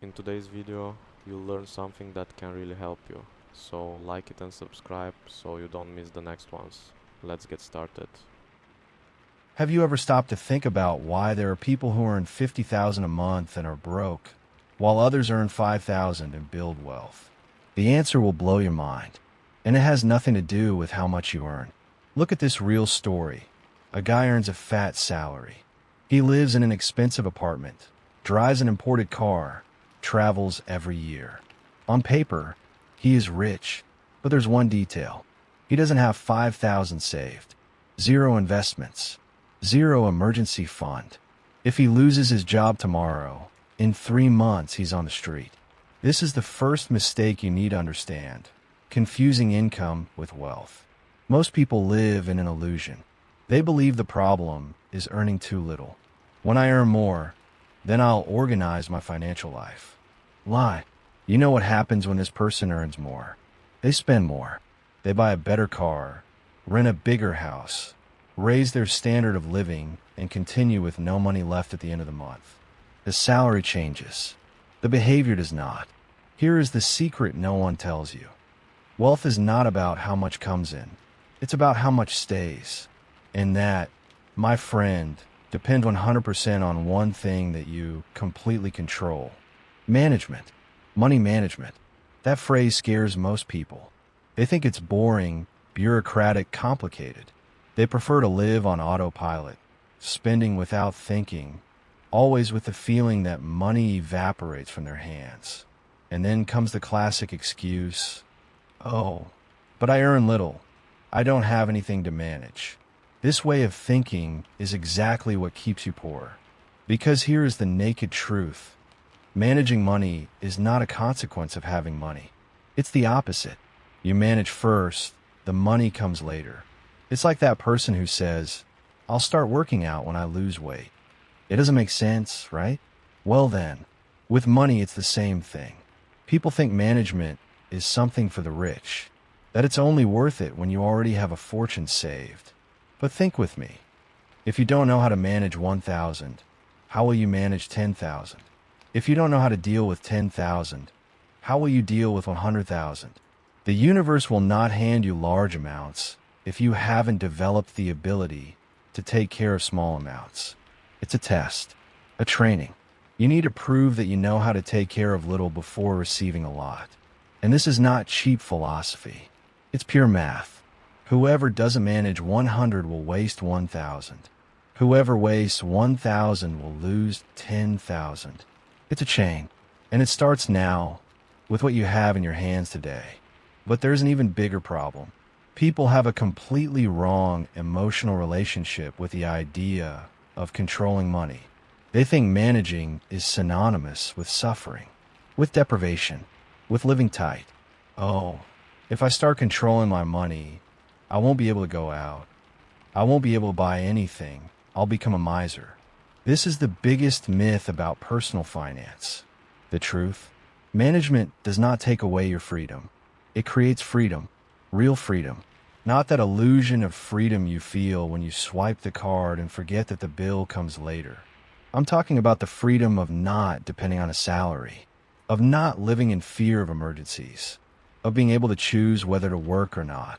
In today's video, you'll learn something that can really help you. So like it and subscribe so you don't miss the next ones. Let's get started. Have you ever stopped to think about why there are people who earn $50,000 a month and are broke, while others earn $5,000 and build wealth? The answer will blow your mind, and it has nothing to do with how much you earn. Look at this real story. A guy earns a fat salary. He lives in an expensive apartment, drives an imported car, travels every year. On paper, he is rich, but there's one detail. He doesn't have 5,000 saved, zero investments, zero emergency fund. If he loses his job tomorrow, in 3 months he's on the street. This is the first mistake you need to understand: confusing income with wealth. Most people live in an illusion. They believe the problem is earning too little. When I earn more, then I'll organize my financial life. Lie. You know what happens when this person earns more? They spend more. They buy a better car, rent a bigger house, raise their standard of living, and continue with no money left at the end of the month. The salary changes. The behavior does not. Here is the secret no one tells you. Wealth is not about how much comes in. It's about how much stays. And that, my friend, depends 100% on one thing that you completely control: management. Money management. That phrase scares most people. They think it's boring, bureaucratic, complicated. They prefer to live on autopilot, spending without thinking, always with the feeling that money evaporates from their hands. And then comes the classic excuse: "Oh, but I earn little. I don't have anything to manage." This way of thinking is exactly what keeps you poor. Because here is the naked truth: managing money is not a consequence of having money. It's the opposite. You manage first, the money comes later. It's like that person who says, "I'll start working out when I lose weight." It doesn't make sense, right? Well then, with money it's the same thing. People think management is something for the rich, that it's only worth it when you already have a fortune saved. But think with me. If you don't know how to manage 1,000, how will you manage 10,000? If you don't know how to deal with 10,000, how will you deal with 100,000? The universe will not hand you large amounts if you haven't developed the ability to take care of small amounts. It's a test, a training. You need to prove that you know how to take care of little before receiving a lot. And this is not cheap philosophy. It's pure math. Whoever doesn't manage 100 will waste 1,000. Whoever wastes 1,000 will lose 10,000. It's a chain, and it starts now with what you have in your hands today. But there's an even bigger problem. People have a completely wrong emotional relationship with the idea of controlling money. They think managing is synonymous with suffering, with deprivation, with living tight. Oh, if I start controlling my money, I won't be able to go out. I won't be able to buy anything. I'll become a miser. This is the biggest myth about personal finance. The truth: management does not take away your freedom. It creates freedom, real freedom. Not that illusion of freedom you feel when you swipe the card and forget that the bill comes later. I'm talking about the freedom of not depending on a salary, of not living in fear of emergencies, of being able to choose whether to work or not.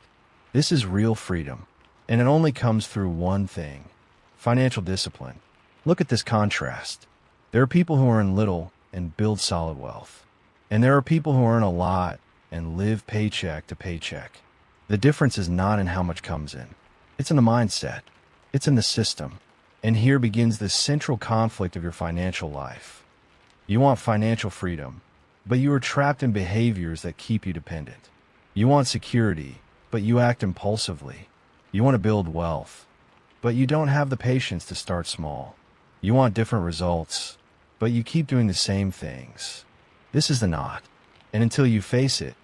This is real freedom, and it only comes through one thing: financial discipline. Look at this contrast. There are people who earn little and build solid wealth, and there are people who earn a lot and live paycheck to paycheck. The difference is not in how much comes in. It's in the mindset. It's in the system. And here begins the central conflict of your financial life. You want financial freedom, but you are trapped in behaviors that keep you dependent. You want security, but you act impulsively. You want to build wealth, but you don't have the patience to start small. You want different results, but you keep doing the same things. This is the knot, and until you face it,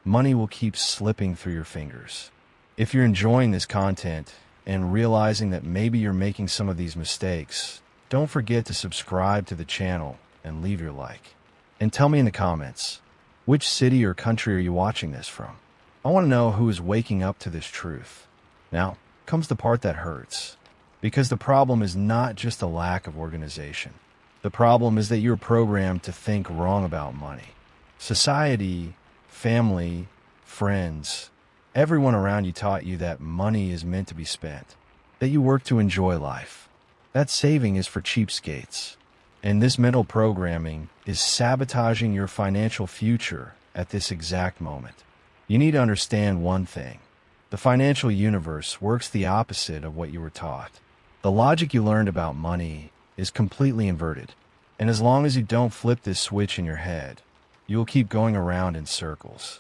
money will keep slipping through your fingers. If you're enjoying this content and realizing that maybe you're making some of these mistakes, don't forget to subscribe to the channel and leave your like. And tell me in the comments, which city or country are you watching this from? I want to know who is waking up to this truth. Now comes the part that hurts, because the problem is not just a lack of organization. The problem is that you're programmed to think wrong about money. Society, family, friends, everyone around you taught you that money is meant to be spent, that you work to enjoy life, that saving is for cheapskates. And this mental programming is sabotaging your financial future at this exact moment. You need to understand one thing. The financial universe works the opposite of what you were taught. The logic you learned about money is completely inverted. And as long as you don't flip this switch in your head, you will keep going around in circles.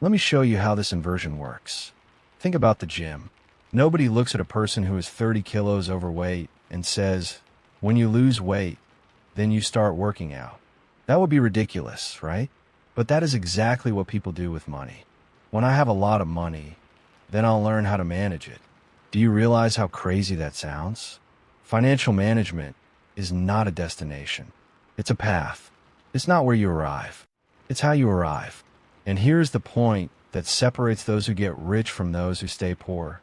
Let me show you how this inversion works. Think about the gym. Nobody looks at a person who is 30 kilos overweight and says, when you lose weight, then you start working out. That would be ridiculous, right? But that is exactly what people do with money. When I have a lot of money, then I'll learn how to manage it. Do you realize how crazy that sounds? Financial management is not a destination. It's a path. It's not where you arrive. It's how you arrive. And here's the point that separates those who get rich from those who stay poor.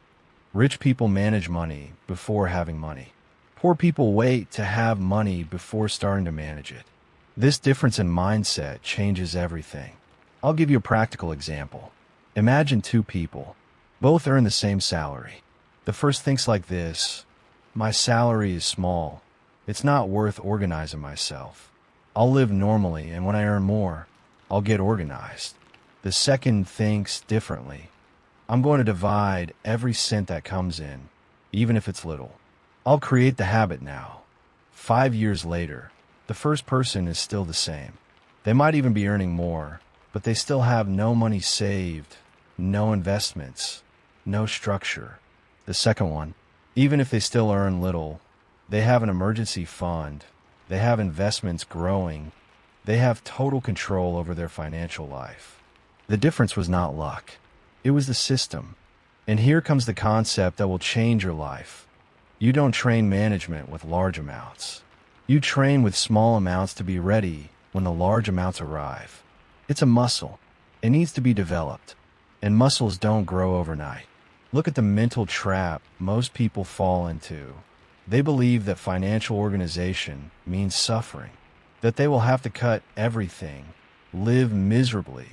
Rich people manage money before having money. Poor people wait to have money before starting to manage it. This difference in mindset changes everything. I'll give you a practical example. Imagine two people. Both earn the same salary. The first thinks like this: my salary is small. It's not worth organizing myself. I'll live normally, and when I earn more, I'll get organized. The second thinks differently. I'm going to divide every cent that comes in, even if it's little. I'll create the habit now. 5 years later, the first person is still the same. They might even be earning more, but they still have no money saved, no investments, no structure. The second one, even if they still earn little, they have an emergency fund, they have investments growing, they have total control over their financial life. The difference was not luck. It was the system. And here comes the concept that will change your life. You don't train management with large amounts. You train with small amounts to be ready when the large amounts arrive. It's a muscle. It needs to be developed. And muscles don't grow overnight. Look at the mental trap most people fall into. They believe that financial organization means suffering, that they will have to cut everything, live miserably,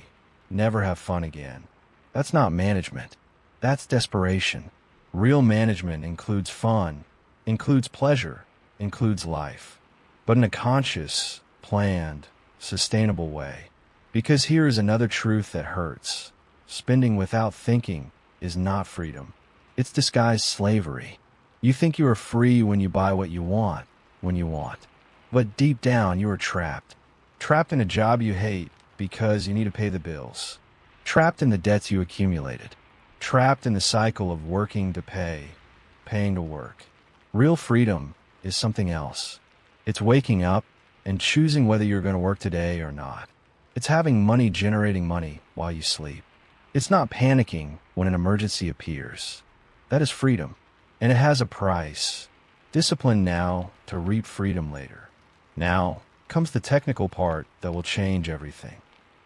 never have fun again. That's not management. That's desperation. Real management includes fun, includes pleasure, includes life, but in a conscious, planned, sustainable way. Because here is another truth that hurts. Spending without thinking is not freedom. It's disguised slavery. You think you are free when you buy what you want, when you want. But deep down, you are trapped. Trapped in a job you hate because you need to pay the bills. Trapped in the debts you accumulated. Trapped in the cycle of working to pay, paying to work. Real freedom is something else. It's waking up and choosing whether you're going to work today or not. It's having money generating money while you sleep. It's not panicking when an emergency appears. That is freedom, and it has a price. Discipline now to reap freedom later. Now comes the technical part that will change everything.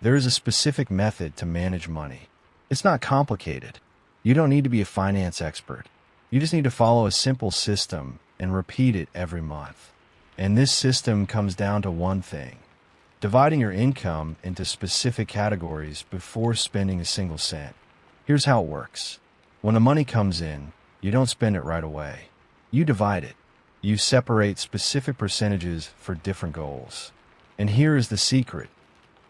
There is a specific method to manage money. It's not complicated. You don't need to be a finance expert. You just need to follow a simple system and repeat it every month. And this system comes down to one thing: dividing your income into specific categories before spending a single cent. Here's how it works. When the money comes in, you don't spend it right away. You divide it. You separate specific percentages for different goals. And here is the secret.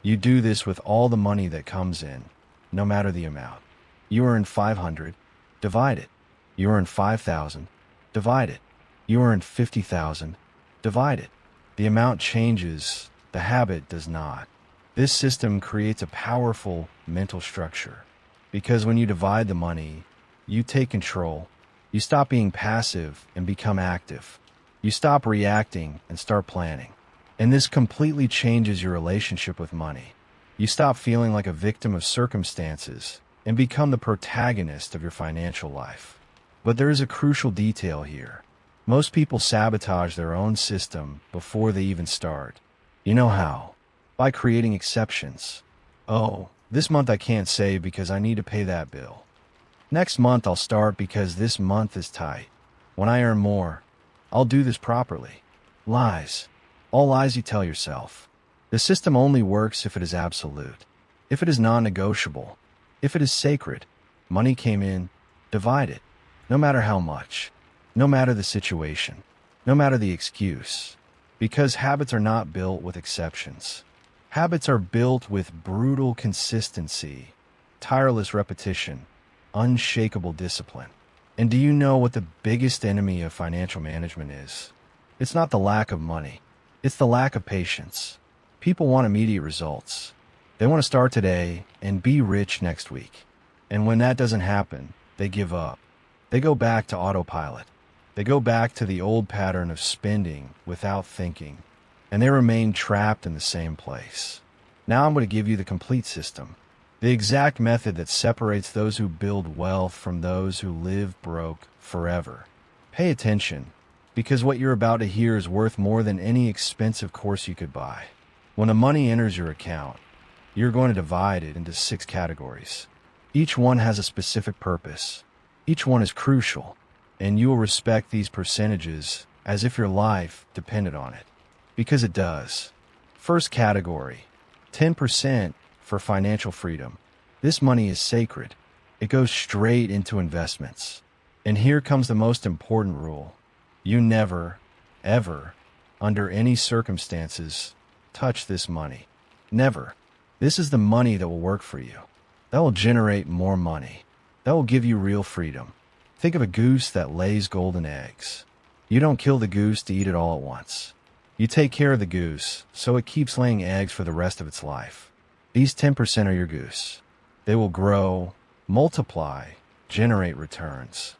You do this with all the money that comes in, no matter the amount. You earn 500, divide it. You earn 5,000, divide it. You earn 50,000, divide it. The amount changes, the habit does not. This system creates a powerful mental structure, because when you divide the money, you take control. You stop being passive and become active. You stop reacting and start planning. And this completely changes your relationship with money. You stop feeling like a victim of circumstances and become the protagonist of your financial life. But there is a crucial detail here. Most people sabotage their own system before they even start. You know how? By creating exceptions. Oh, this month I can't save because I need to pay that bill. Next month I'll start because this month is tight. When I earn more, I'll do this properly. Lies. All lies you tell yourself. The system only works if it is absolute, if it is non-negotiable, if it is sacred. Money came in, divide it, no matter how much, no matter the situation, no matter the excuse. Because habits are not built with exceptions. Habits are built with brutal consistency, tireless repetition, unshakable discipline. And do you know what the biggest enemy of financial management is? It's not the lack of money. It's the lack of patience. People want immediate results. They want to start today and be rich next week. And when that doesn't happen, they give up. They go back to autopilot. They go back to the old pattern of spending without thinking. And they remain trapped in the same place. Now I'm going to give you the complete system. The exact method that separates those who build wealth from those who live broke forever. Pay attention, because what you're about to hear is worth more than any expensive course you could buy. When the money enters your account, you're going to divide it into 6 categories. Each one has a specific purpose. Each one is crucial, and you will respect these percentages as if your life depended on it. Because it does. First category, 10% for financial freedom. This money is sacred. It goes straight into investments. And here comes the most important rule. You never, ever, under any circumstances, touch this money. Never. This is the money that will work for you. That will generate more money. That will give you real freedom. Think of a goose that lays golden eggs. You don't kill the goose to eat it all at once. You take care of the goose so it keeps laying eggs for the rest of its life. These 10% are your goose. They will grow, multiply, generate returns.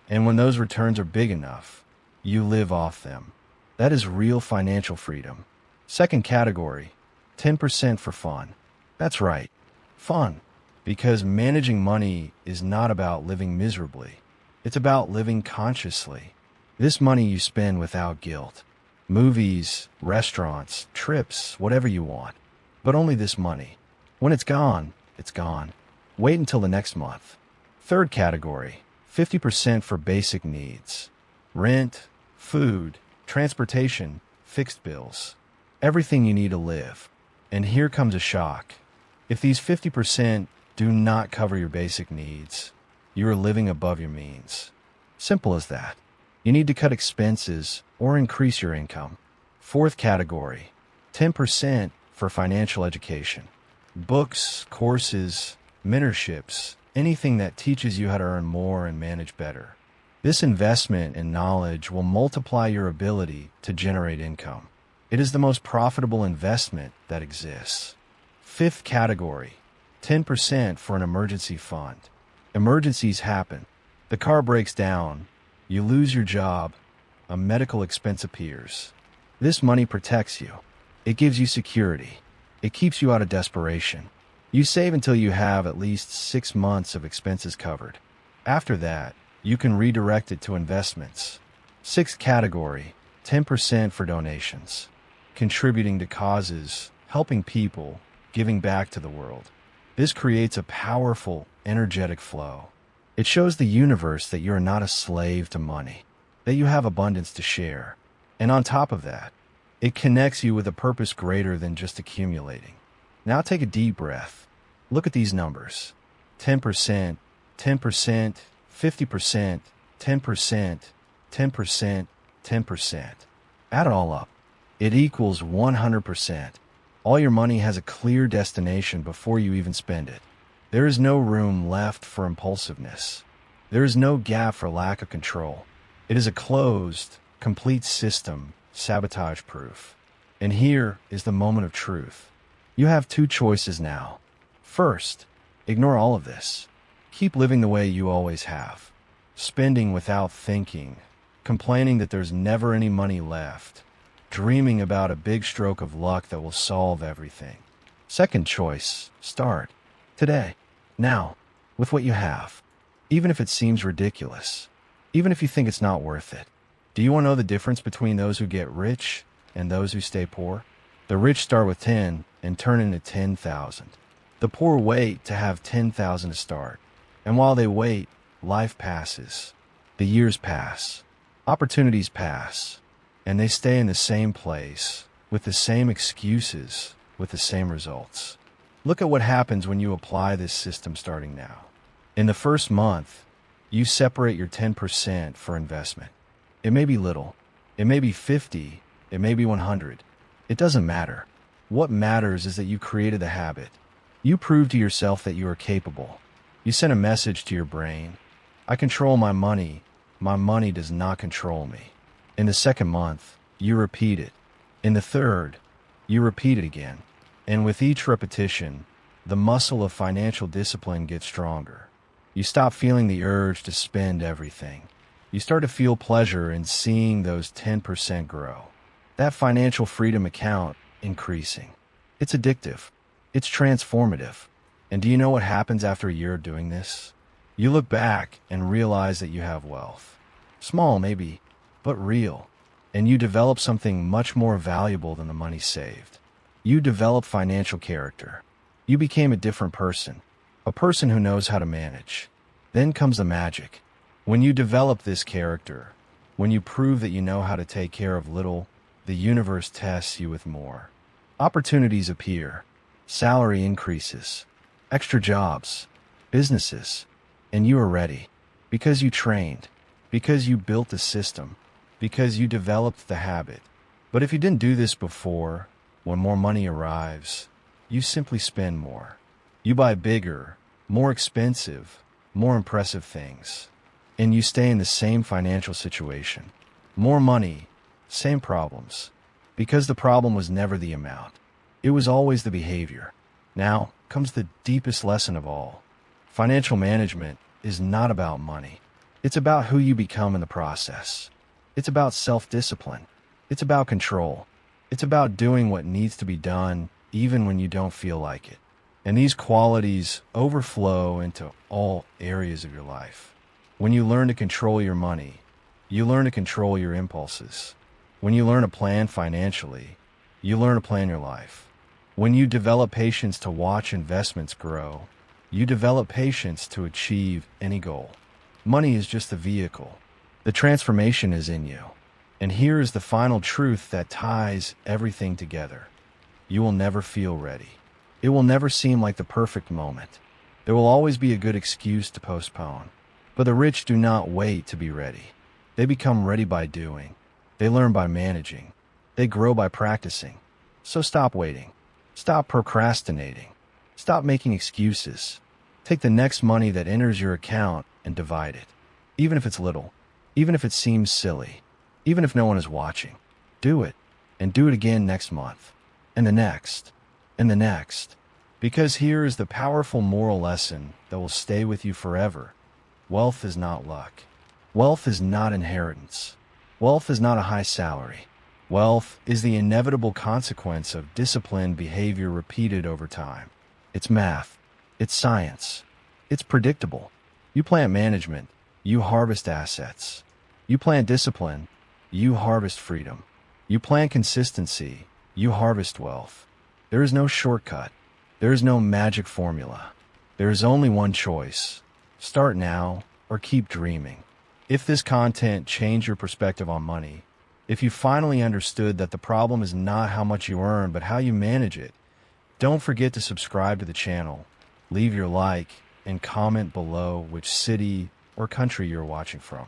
And when those returns are big enough, you live off them. That is real financial freedom. Second category, 10% for fun. That's right, fun. Because managing money is not about living miserably. It's about living consciously. This money you spend without guilt. Movies, restaurants, trips, whatever you want. But only this money. When it's gone, it's gone. Wait until the next month. Third category, 50% for basic needs. Rent, food, transportation, fixed bills. Everything you need to live. And here comes a shock. If these 50% do not cover your basic needs, you are living above your means. Simple as that. You need to cut expenses or increase your income. Fourth category, 10% for financial education. Books, courses, mentorships, anything that teaches you how to earn more and manage better. This investment in knowledge will multiply your ability to generate income. It is the most profitable investment that exists. Fifth category, 10% for an emergency fund. Emergencies happen. The car breaks down. You lose your job. A medical expense appears. This money protects you. It gives you security. It keeps you out of desperation. You save until you have at least 6 months of expenses covered. After that, you can redirect it to investments. Sixth category, 10% for donations. Contributing to causes, helping people, giving back to the world. This creates a powerful, energetic flow. It shows the universe that you are not a slave to money, that you have abundance to share. And on top of that, it connects you with a purpose greater than just accumulating. Now take a deep breath. Look at these numbers. 10%, 10%, 50%, 10%, 10%, 10%. Add it all up. It equals 100%. All your money has a clear destination before you even spend it. There is no room left for impulsiveness. There is no gap for lack of control. It is a closed, complete system, sabotage-proof. And here is the moment of truth. You have 2 choices now. First, ignore all of this. Keep living the way you always have. Spending without thinking, complaining that there's never any money left, dreaming about a big stroke of luck that will solve everything. Second choice, start. Today. Now. With what you have. Even if it seems ridiculous. Even if you think it's not worth it. Do you want to know the difference between those who get rich and those who stay poor? The rich start with 10 and turn into 10,000. The poor wait to have 10,000 to start. And while they wait, life passes. The years pass. Opportunities pass. And they stay in the same place, with the same excuses, with the same results. Look at what happens when you apply this system starting now. In the first month, you separate your 10% for investment. It may be little. It may be 50. It may be 100. It doesn't matter. What matters is that you created the habit. You proved to yourself that you are capable. You sent a message to your brain. I control my money. My money does not control me. In the second month, you repeat it. In the third, you repeat it again. And with each repetition, the muscle of financial discipline gets stronger. You stop feeling the urge to spend everything. You start to feel pleasure in seeing those 10% grow. That financial freedom account increasing. It's addictive. It's transformative. And do you know what happens after a year of doing this? You look back and realize that you have wealth. Small, maybe, but real. And you develop something much more valuable than the money saved. You develop financial character. You became a different person, a person who knows how to manage. Then comes the magic. When you develop this character, when you prove that you know how to take care of little, the universe tests you with more. Opportunities appear. Salary increases. Extra jobs. Businesses. And you are ready. Because you trained. Because you built the system. Because you developed the habit. But if you didn't do this before, when more money arrives, you simply spend more. You buy bigger, more expensive, more impressive things. And you stay in the same financial situation. More money, same problems. Because the problem was never the amount. It was always the behavior. Now comes the deepest lesson of all. Financial management is not about money. It's about who you become in the process. It's about self-discipline. It's about control. It's about doing what needs to be done even when you don't feel like it. And these qualities overflow into all areas of your life. When you learn to control your money, you learn to control your impulses. When you learn to plan financially, you learn to plan your life. When you develop patience to watch investments grow, you develop patience to achieve any goal. Money is just the vehicle. The transformation is in you. And here is the final truth that ties everything together. You will never feel ready. It will never seem like the perfect moment. There will always be a good excuse to postpone. But the rich do not wait to be ready. They become ready by doing. They learn by managing. They grow by practicing. So stop waiting. Stop procrastinating. Stop making excuses. Take the next money that enters your account and divide it. Even if it's little. Even if it seems silly. Even if no one is watching. Do it. And do it again next month. And the next. And the next. Because here is the powerful moral lesson that will stay with you forever. Wealth is not luck. Wealth is not inheritance. Wealth is not a high salary. Wealth is the inevitable consequence of disciplined behavior repeated over time. It's math. It's science. It's predictable. You plant management, you harvest assets. You plant discipline, you harvest freedom. You plant consistency, you harvest wealth. There is no shortcut. There is no magic formula. There is only one choice. Start now or keep dreaming. If this content changed your perspective on money, if you finally understood that the problem is not how much you earn, but how you manage it, don't forget to subscribe to the channel, leave your like, and comment below which city or country you're watching from.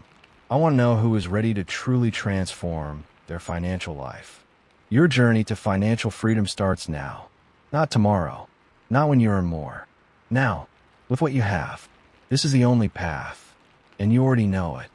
I want to know who is ready to truly transform their financial life. Your journey to financial freedom starts now, not tomorrow, not when you earn more. Now, with what you have. This is the only path, and you already know it.